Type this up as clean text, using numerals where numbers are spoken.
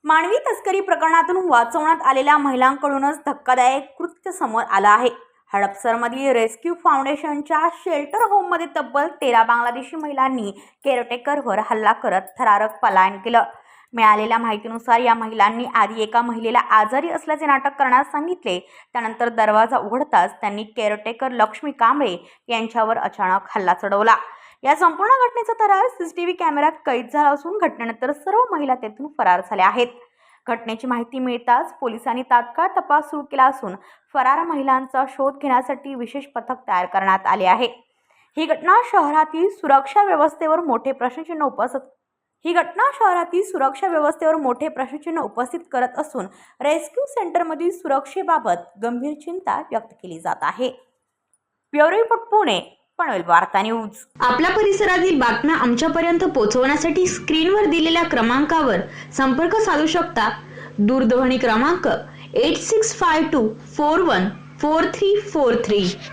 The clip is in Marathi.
मानवी तस्करी प्रकरणातून वाचवण्यात आलेल्या महिलांकडूनच धक्कादायक कृत्य समोर आलं आहे। हडपसरमधील रेस्क्यू फाउंडेशनच्या शेल्टर होममध्ये तब्बल 13 बांगलादेशी महिलांनी केअरटेकरवर हल्ला करत थरारक पलायन केलं। मिळालेल्या माहितीनुसार या महिलांनी आधी एका महिलेला आजारी असल्याचे नाटक करण्यास सांगितले। त्यानंतर दरवाजा उघडताच त्यांनी केअरटेकर लक्ष्मी कांबळे यांच्यावर अचानक हल्ला चढवला। या संपूर्ण घटनेचा थरार सीसीटीव्ही कॅमेऱ्यात कैद झाला असून घटनेनंतर सर्व महिला तेथून फरार झाल्या आहेत। घटनेची माहिती मिळताच पोलिसांनी तात्काळ तपास सुरू केला असून फरार महिलांचा शोध घेण्यासाठी विशेष पथक तयार करण्यात आले आहे। ही घटना शहरातील सुरक्षा व्यवस्थेवर मोठे प्रश्नचिन्ह उपस्थित करत असून रेस्क्यू सेंटरमधील सुरक्षेबाबत गंभीर चिंता व्यक्त केली जात आहे। ब्युरो रिपोर्ट पुणे पनवेल वार्ता न्यूज। आपल्या परिसरातील बातम्या आमच्यापर्यंत पोहोचवण्यासाठी स्क्रीनवर दिलेल्या क्रमांकावर संपर्क साधू शकता। दूरध्वनी क्रमांक 8652414343।